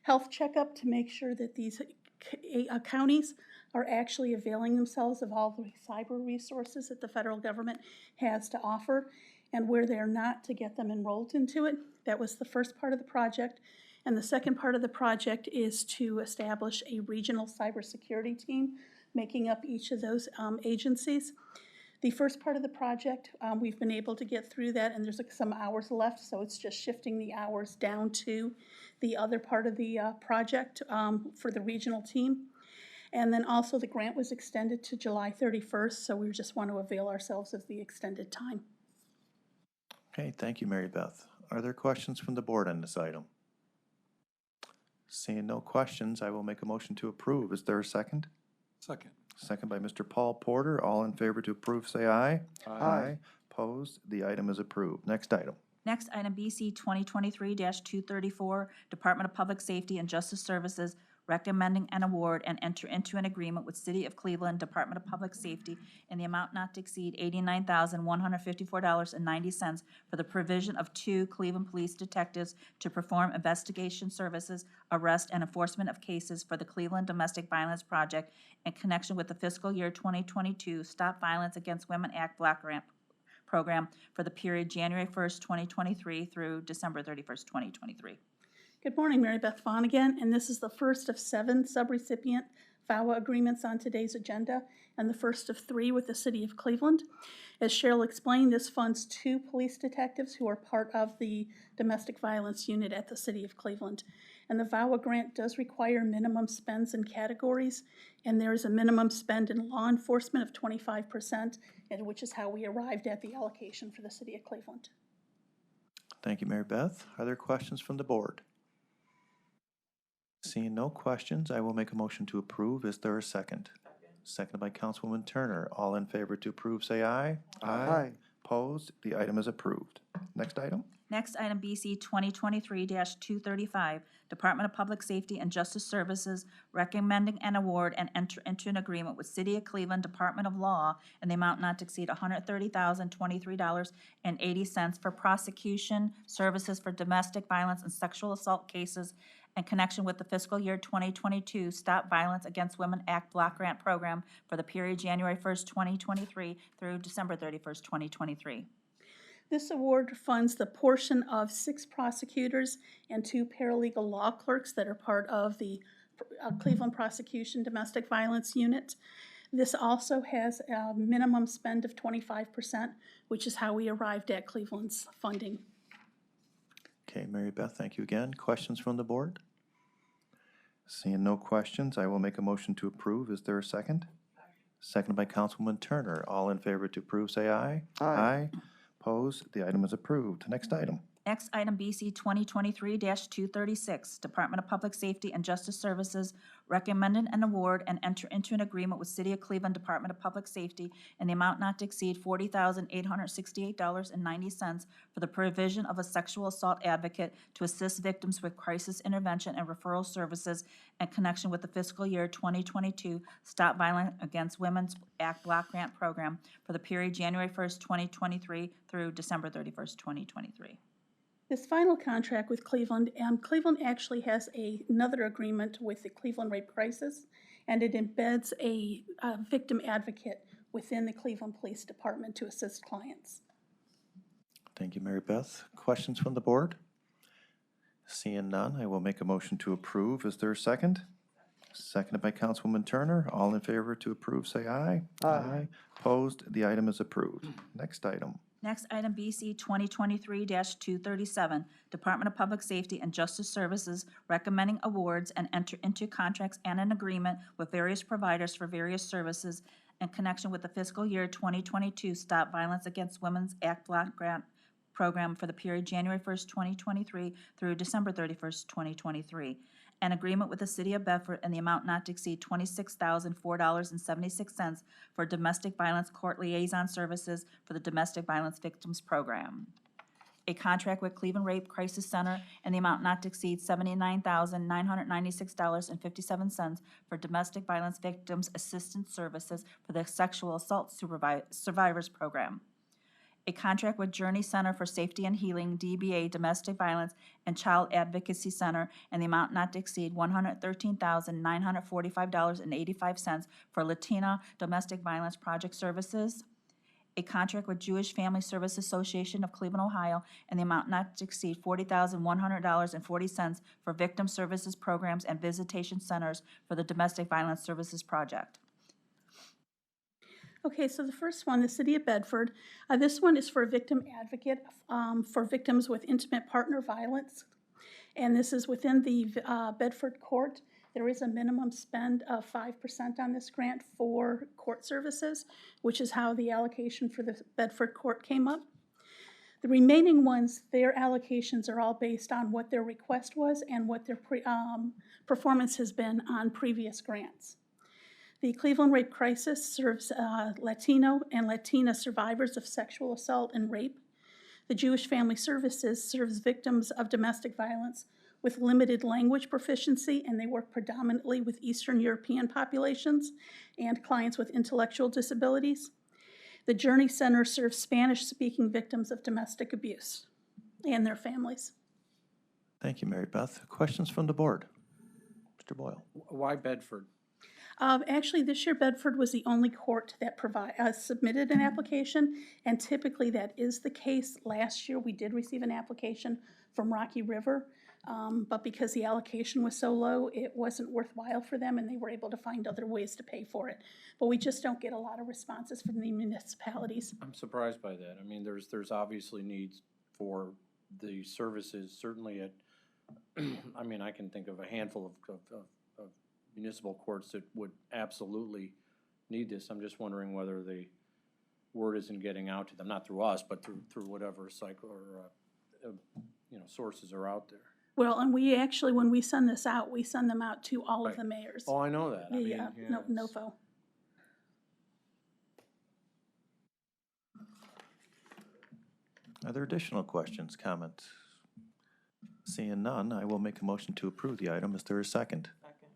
health checkup to make sure that these counties are actually availing themselves of all the cyber resources that the federal government has to offer, and where they're not, to get them enrolled into it. That was the first part of the project. And the second part of the project is to establish a regional cybersecurity team, making up each of those agencies. The first part of the project, we've been able to get through that, and there's some hours left, so it's just shifting the hours down to the other part of the project for the regional team. And then also the grant was extended to July 31st, so we just want to avail ourselves of the extended time. Okay, thank you, Mary Beth. Are there questions from the board on this item? Seeing no questions, I will make a motion to approve. Is there a second? Second. Second by Mr. Paul Porter. All in favor to approve, say aye. Aye. Opposed? The item is approved. Next item. Next item, BC 2023-234, Department of Public Safety and Justice Services recommending an award and enter into an agreement with City of Cleveland Department of Public Safety in the amount not to exceed $89,154.90 for the provision of 2 Cleveland police detectives to perform investigation services, arrest, and enforcement of cases for the Cleveland Domestic Violence Project in connection with the fiscal year 2022 Stop Violence Against Women Act Block Grant Program for the period January 1st, 2023 through December 31st, 2023. Good morning, Mary Beth Vaughn again, and this is the first of 7 subrecipient VAWA agreements on today's agenda, and the first of 3 with the City of Cleveland. As Cheryl explained, this funds 2 police detectives who are part of the domestic violence unit at the City of Cleveland. And the VAWA grant does require minimum spends and categories, and there is a minimum spend in law enforcement of 25%, and which is how we arrived at the allocation for the City of Cleveland. Thank you, Mary Beth. Are there questions from the board? Seeing no questions, I will make a motion to approve. Is there a second? Seconded by Councilwoman Turner. All in favor to approve, say aye. Aye. Opposed? The item is approved. Next item. Next item, BC 2023-235, Department of Public Safety and Justice Services recommending an award and enter into an agreement with City of Cleveland Department of Law in the amount not to exceed $130,023.80 for prosecution services for domestic violence and sexual assault cases in connection with the fiscal year 2022 Stop Violence Against Women Act Block Grant Program for the period January 1st, 2023 through December 31st, 2023. This award funds the portion of 6 prosecutors and 2 paralegal law clerks that are part of the Cleveland Prosecution Domestic Violence Unit. This also has a minimum spend of 25%, which is how we arrived at Cleveland's funding. Okay, Mary Beth, thank you again. Questions from the board? Seeing no questions, I will make a motion to approve. Is there a second? Seconded by Councilwoman Turner. All in favor to approve, say aye. Aye. Opposed? The item is approved. Next item. Next item, BC 2023-236, Department of Public Safety and Justice Services recommended an award and enter into an agreement with City of Cleveland Department of Public Safety in the amount not to exceed $40,868.90 for the provision of a sexual assault advocate to assist victims with crisis intervention and referral services in connection with the fiscal year 2022 Stop Violence Against Women's Act Block Grant Program for the period January 1st, 2023 through December 31st, 2023. This final contract with Cleveland, Cleveland actually has another agreement with the Cleveland Rape Crisis, and it embeds a victim advocate within the Cleveland Police Department to assist clients. Thank you, Mary Beth. Questions from the board? Seeing none, I will make a motion to approve. Is there a second? Seconded by Councilwoman Turner. All in favor to approve, say aye. Aye. Opposed? The item is approved. Next item. Next item, BC 2023-237, Department of Public Safety and Justice Services recommending awards and enter into contracts and an agreement with various providers for various services in connection with the fiscal year 2022 Stop Violence Against Women's Act Block Grant Program for the period January 1st, 2023 through December 31st, 2023. An agreement with the City of Bedford in the amount not to exceed $26,004.76 for domestic violence court liaison services for the Domestic Violence Victims Program. A contract with Cleveland Rape Crisis Center in the amount not to exceed $79,996.57 for domestic violence victims assistance services for the Sexual Assault Survivors Program. A contract with Journey Center for Safety and Healing, DBA Domestic Violence and Child Advocacy Center in the amount not to exceed $113,945.85 for Latina Domestic Violence Project Services. A contract with Jewish Family Service Association of Cleveland, Ohio in the amount not to exceed $40,100.40 for victim services programs and visitation centers for the Domestic Violence Services Project. Okay, so the first one, the City of Bedford, this one is for a victim advocate for victims with intimate partner violence. And this is within the Bedford Court. There is a minimum spend of 5% on this grant for court services, which is how the allocation for the Bedford Court came up. The remaining ones, their allocations are all based on what their request was and what their performance has been on previous grants. The Cleveland Rape Crisis serves Latino and Latina survivors of sexual assault and rape. The Jewish Family Services serves victims of domestic violence with limited language proficiency, and they work predominantly with Eastern European populations and clients with intellectual disabilities. The Journey Center serves Spanish-speaking victims of domestic abuse and their families. Thank you, Mary Beth. Questions from the board? Mr. Boyle. Why Bedford? Actually, this year Bedford was the only court that submitted an application, and typically that is the case. Last year we did receive an application from Rocky River, but because the allocation was so low, it wasn't worthwhile for them, and they were able to find other ways to pay for it. But we just don't get a lot of responses from the municipalities. I'm surprised by that. I mean, there's obviously needs for the services, certainly at, I mean, I can think of a handful of municipal courts that would absolutely need this. I'm just wondering whether the word isn't getting out to them, not through us, but through whatever cycle or, sources are out there. Well, and we actually, when we send this out, we send them out to all of the mayors. Oh, I know that. I mean, Yeah, NOFO. Are there additional questions, comments? Seeing none, I will make a motion to approve the item. Is there a second?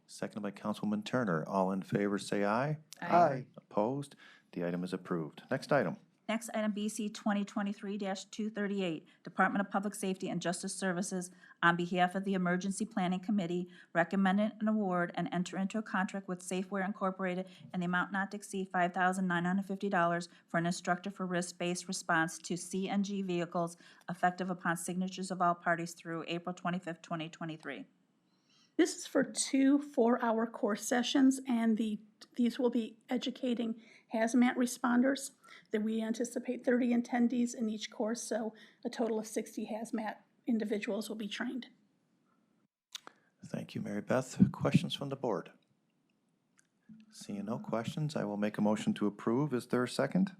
Seconded by Councilwoman Turner. All in favor, say aye. Aye. Opposed? The item is approved. Next item. Next item, BC 2023-238, Department of Public Safety and Justice Services, on behalf of the Emergency Planning Committee, recommended an award and enter into a contract with Safeware Incorporated in the amount not to exceed $5,950 for an instructor for risk-based response to CNG vehicles effective upon signatures of all parties through April 25th, 2023. This is for 2 4-hour course sessions, and these will be educating hazmat responders. That we anticipate 30 attendees in each course, so a total of 60 hazmat individuals will be trained. Thank you, Mary Beth. Questions from the board? Seeing no questions, I will make a motion to approve. Is there a second?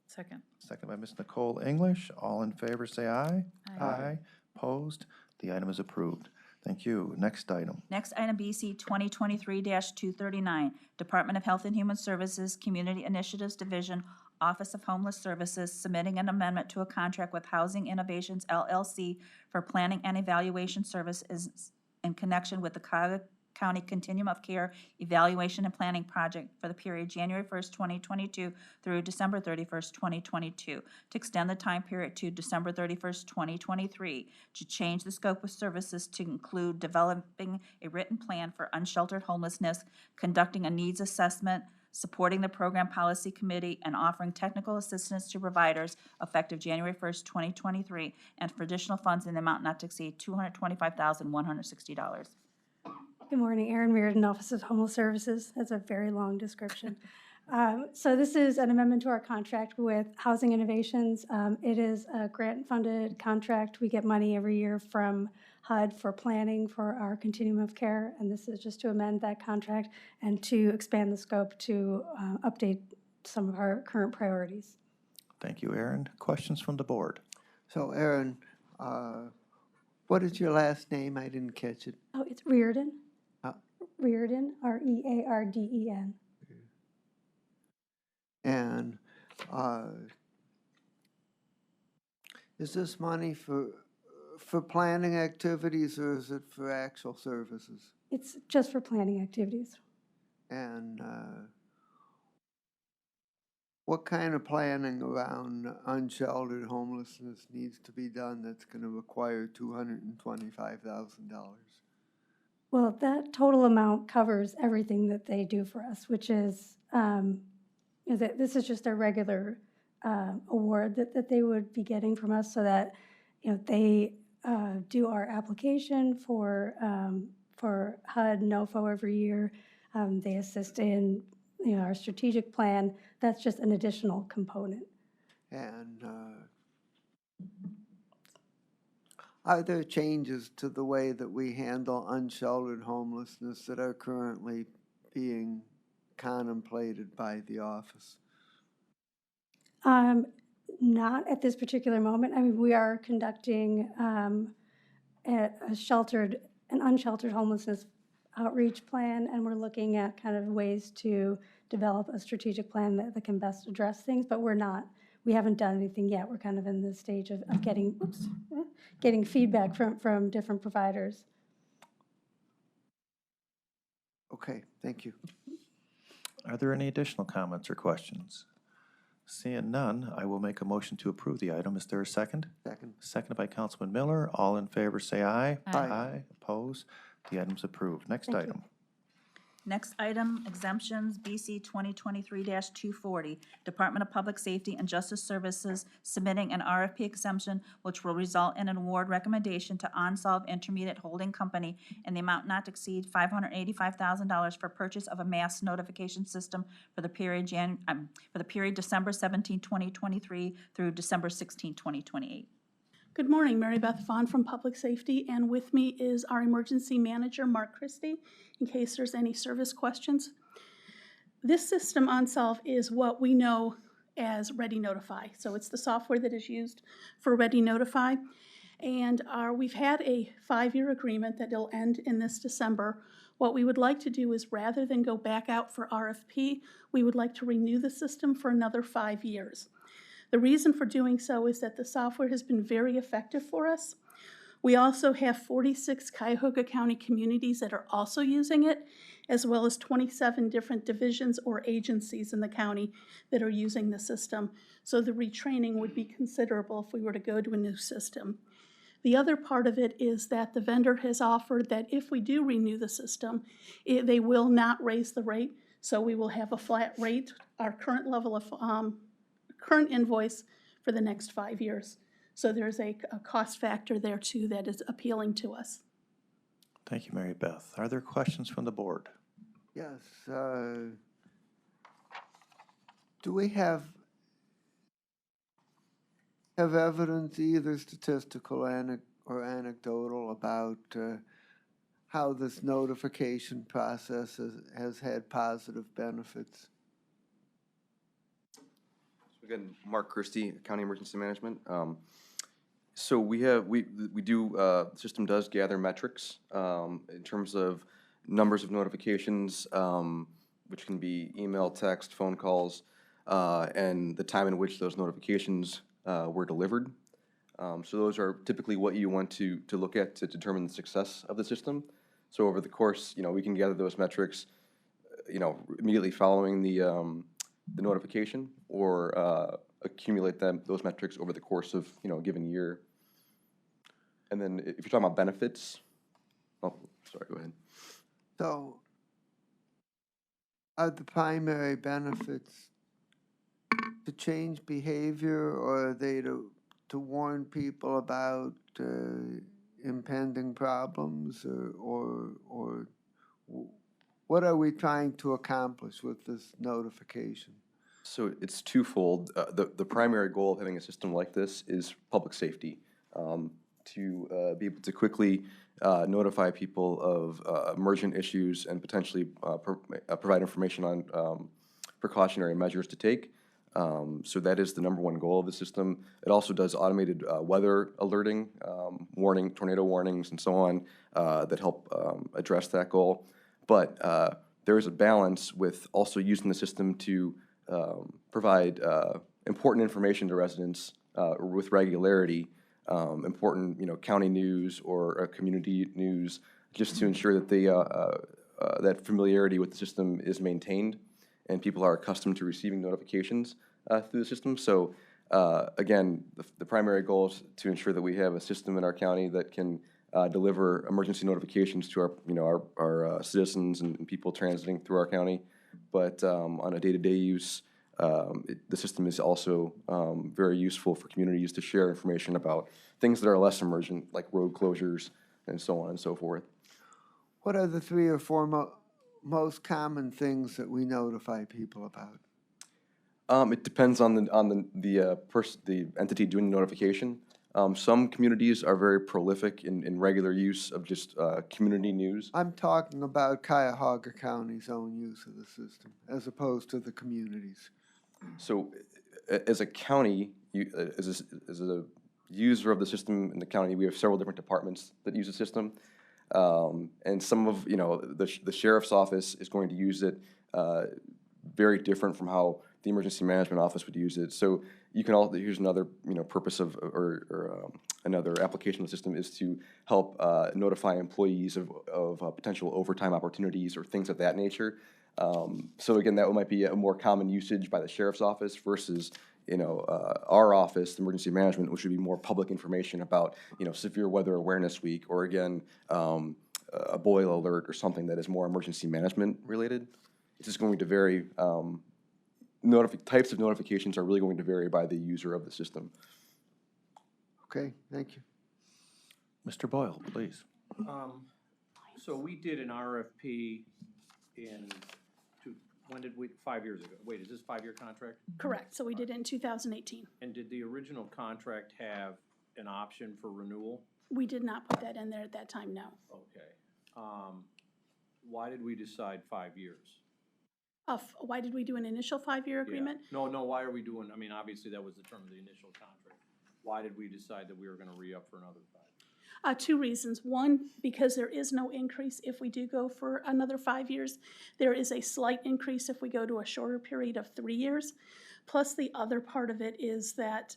Second. Second by Ms. Nicole English. All in favor, say aye. Aye. Opposed? The item is approved. Thank you. Next item. Next item, BC 2023-239, Department of Health and Human Services, Community Initiatives Division, Office of Homeless Services, submitting an amendment to a contract with Housing Innovations LLC for planning and evaluation services in connection with the Cuyahoga County Continuum of Care Evaluation and Planning Project for the period January 1st, 2022 through December 31st, 2022, to extend the time period to December 31st, 2023, to change the scope of services to include developing a written plan for unsheltered homelessness, conducting a needs assessment, supporting the Program Policy Committee, and offering technical assistance to providers effective January 1st, 2023, and for additional funds in the amount not to exceed $225,160. Good morning, Erin Reardon, Office of Homeless Services. That's a very long description. So this is an amendment to our contract with Housing Innovations. It is a grant-funded contract. We get money every year from HUD for planning for our continuum of care, and this is just to amend that contract and to expand the scope to update some of our current priorities. Thank you, Aaron. Questions from the board? So Aaron, what is your last name? I didn't catch it. Oh, it's Reardon. Uh, Reardon, Rearden. And is this money for planning activities or is it for actual services? It's just for planning activities. And what kind of planning around unsheltered homelessness needs to be done that's going to require $225,000? Well, that total amount covers everything that they do for us, which is that this is just a regular award that they would be getting from us, so that they do our application for HUD, NOFO every year. They assist in our strategic plan. That's just an additional component. And are there changes to the way that we handle unsheltered homelessness that are currently being contemplated by the office? Not at this particular moment. I mean, we are conducting an unsheltered homelessness outreach plan, and we're looking at kind of ways to develop a strategic plan that can best address things, but we haven't done anything yet. We're kind of in the stage of getting feedback from different providers. Okay, thank you. Are there any additional comments or questions? Seeing none, I will make a motion to approve the item. Is there a second? Second. Seconded by Councilman Miller. All in favor say aye. Aye. Aye. Opposed? The item's approved. Next Thank you. item. Next item, exemptions, BC 2023-240, Department of Public Safety and Justice Services submitting an RFP exemption which will result in an award recommendation to Onsolve Intermediate Holding Company in the amount not to exceed $585,000 for purchase of a mass notification system for the period December 17, 2023 through December 16, 2028. Good morning, Mary Beth Vaughn from Public Safety, and with me is our emergency manager, Mark Christie, in case there's any service questions. This system, Onsolve, is what we know as Ready Notify. So it's the software that is used for Ready Notify. And we've had a 5-year agreement that will end in this December. What we would like to do is, rather than go back out for RFP, we would like to renew the system for another 5 years. The reason for doing so is that the software has been very effective for us. We also have 46 Cuyahoga County communities that are also using it, as well as 27 different divisions or agencies in the county that are using the system. So the retraining would be considerable if we were to go to a new system. The other part of it is that the vendor has offered that if we do renew the system, they will not raise the rate. So we will have a flat rate, our current level of current invoice for the next 5 years. So there's a cost factor there too that is appealing to us. Thank you, Mary Beth. Are there questions from the board? Yes. Do we have evidence, either statistical or anecdotal, about how this notification process has had positive benefits? Again, Mark Christie, County Emergency Management. So we do, the system does gather metrics in terms of numbers of notifications, which can be email, text, phone calls, and the time in which those notifications were delivered. So those are typically what you want to look at to determine the success of the system. So over the course, we can gather those metrics, immediately following the notification, or accumulate those metrics over the course of, a given year. And then if you're talking about benefits, oh, sorry, go ahead. So are the primary benefits to change behavior, or are they to warn people about impending problems, or what are we trying to accomplish with this notification? So it's twofold. The primary goal of having a system like this is public safety, to be able to quickly notify people of emergent issues and potentially provide information on precautionary measures to take. So that is the number one goal of the system. It also does automated weather alerting, tornado warnings, and so on, that help address that goal. But there is a balance with also using the system to provide important information to residents with regularity, important county news or community news, just to ensure that that familiarity with the system is maintained and people are accustomed to receiving notifications through the system. So again, the primary goal is to ensure that we have a system in our county that can deliver emergency notifications to our citizens and people transiting through our county. But on a day-to-day use, the system is also very useful for communities to share information about things that are less emergent, like road closures and so on and so forth. What are the 3 or 4 most common things that we notify people about? It depends on the entity doing the notification. Some communities are very prolific in regular use of just community news. I'm talking about Cuyahoga County's own use of the system, as opposed to the communities. So, as a county, as a user of the system in the county, we have several different departments that use the system, and some of the sheriff's office is going to use it very different from how the emergency management office would use it. So you can here's another purpose of or another application of the system is to help notify employees of potential overtime opportunities or things of that nature. So again, that might be a more common usage by the sheriff's office versus our office, the emergency management, which would be more public information about severe weather awareness week, or again a boil alert or something that is more emergency management related. It's just going to vary. Types of notifications are really going to vary by the user of the system. Okay, thank you. Mr. Boyle, please. So we did an RFP when did we, 5 years ago? Wait, is this 5-year contract? Correct, so we did it in 2018. And did the original contract have an option for renewal? We did not put that in there at that time, no. Okay. Why did we decide 5 years? Why did we do an initial 5-year agreement? Yeah. No, why are we doing, obviously that was the term of the initial contract. Why did we decide that we were gonna re-up for another 5? 2 reasons. One, because there is no increase if we do go for another 5 years. There is a slight increase if we go to a shorter period of 3 years. Plus, the other part of it is that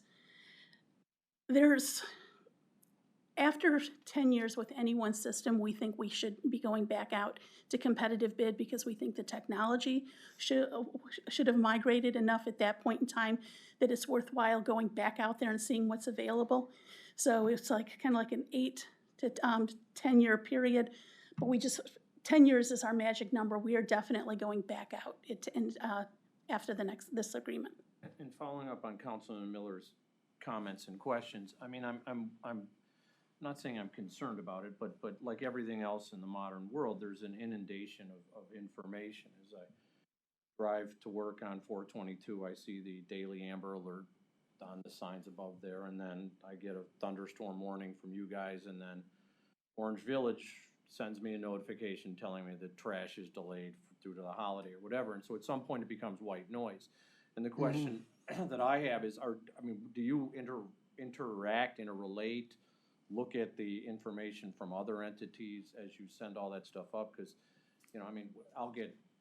after 10 years with any one system, we think we should be going back out to competitive bid, because we think the technology should have migrated enough at that point in time that it's worthwhile going back out there and seeing what's available. So it's kind of like an 8 to 10 year period, but 10 years is our magic number. We are definitely going back out after this agreement. And following up on Councilman Miller's comments and questions, I'm not saying I'm concerned about it, but like everything else in the modern world, there's an inundation of information. As I drive to work on 422, I see the daily Amber Alert on the signs above there, and then I get a thunderstorm warning from you guys, and then Orange Village sends me a notification telling me that trash is delayed due to the holiday or whatever, and so at some point it becomes white noise. And the question that I have is, do you interact, interrelate, look at the information from other entities as you send all that stuff up, because, you know, I mean,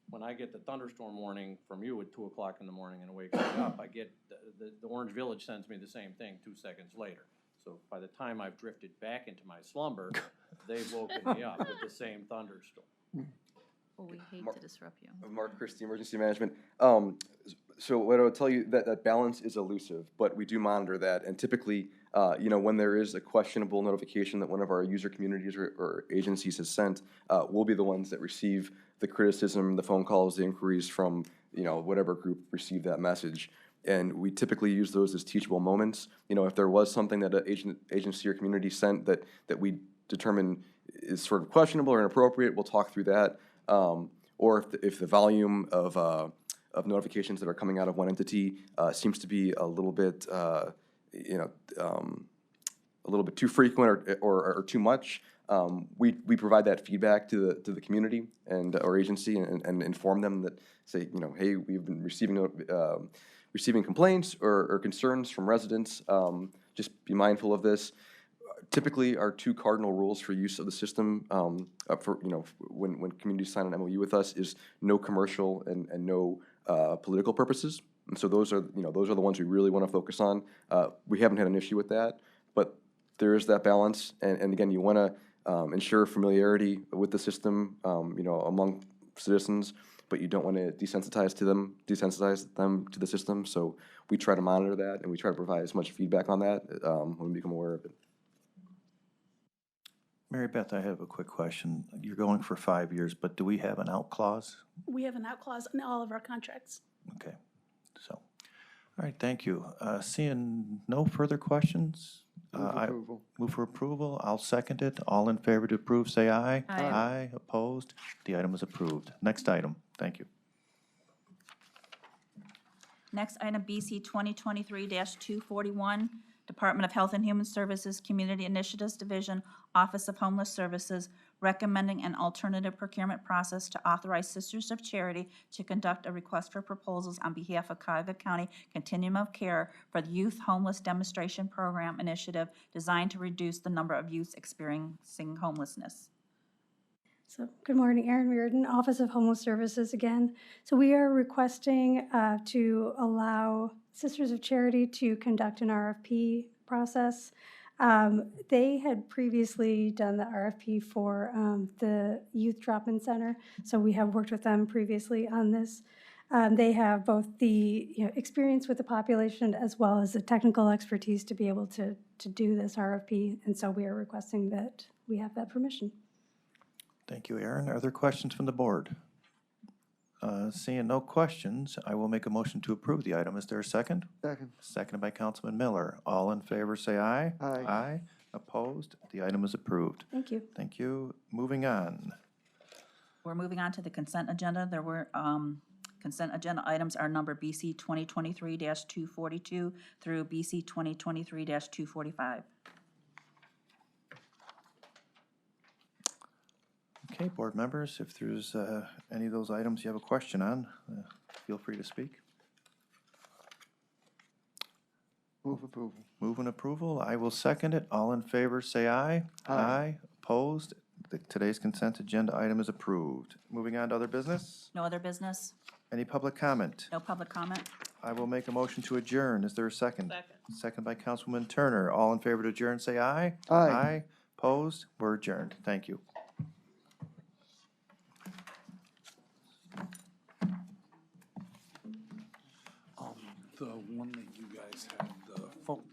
when I get the thunderstorm warning from you at 2 o'clock in the morning and wake me up, I get, the Orange Village sends me the same thing 2 seconds later. So by the time I've drifted back into my slumber, they've woken me up with the same thunderstorm. Well, we hate Mark- to disrupt you. Mark Christie, Emergency Management. So what I would tell you, that balance is elusive, but we do monitor that. And typically, you know, when there is a questionable notification that one of our user communities or agencies has sent, we'll be the ones that receive the criticism, the phone calls, the inquiries from, you know, whatever group received that message. And we typically use those as teachable moments. You know, if there was something that an agency or community sent that we determine is sort of questionable or inappropriate, we'll talk through that. Or if the volume of notifications that are coming out of one entity seems to be a little bit, you know, a little bit too frequent or too much, we provide that feedback to the community and our agency and inform them that, say, you know, hey, we've been receiving complaints or concerns from residents. Just be mindful of this. Typically, our 2 cardinal rules for use of the system, for, you know, when communities sign an MOU with us, is no commercial and no political purposes. And so those are the ones we really want to focus on. We haven't had an issue with that, but there is that balance. And again, you want to ensure familiarity with the system, you know, among citizens, but you don't want to desensitize them to the system. So we try to monitor that, and we try to provide as much feedback on that when we become aware of it. Mary Beth, I have a quick question. You're going for 5 years, but do we have an out clause? We have an out clause in all of our contracts. Okay, so, all right, thank you. Seeing no further questions? Move for approval. I'll second it. All in favor to approve, say aye. Aye. Aye, opposed? The item is approved. Next item, thank you. Next item, BC 2023-241, Department of Health and Human Services, Community Initiatives Division, Office of Homeless Services, recommending an alternative procurement process to authorize Sisters of Charity to conduct a request for proposals on behalf of Cuyahoga County Continuum of Care for the Youth Homeless Demonstration Program initiative designed to reduce the number of youths experiencing homelessness. So, good morning, Erin Reardon, Office of Homeless Services again. So we are requesting to allow Sisters of Charity to conduct an RFP process. They had previously done the RFP for the Youth Drop-In Center, so we have worked with them previously on this. They have both the experience with the population as well as the technical expertise to be able to do this RFP, and so we are requesting that we have that permission. Thank you, Aaron. Are there questions from the board? Seeing no questions, I will make a motion to approve the item. Is there a second? Second. Seconded by Councilman Miller. All in favor, say aye. Aye. Aye. Opposed? The item is approved. Thank you. Thank you. Moving on. We're moving on to the consent agenda. There were, consent agenda items are number BC 2023-242 through BC 2023-245. Okay, board members, if there's any of those items you have a question on, feel free to speak. Move approval. Move and approval. I will second it. All in favor, say aye. Aye. Opposed? Today's consent agenda item is approved. Moving on to other business. No other business? Any public comment? No public comment? I will make a motion to adjourn. Is there a second? Second. Second by Councilwoman Turner. All in favor to adjourn, say aye. Aye. Aye. Opposed? We're adjourned. Thank you. The one that you guys had, the phone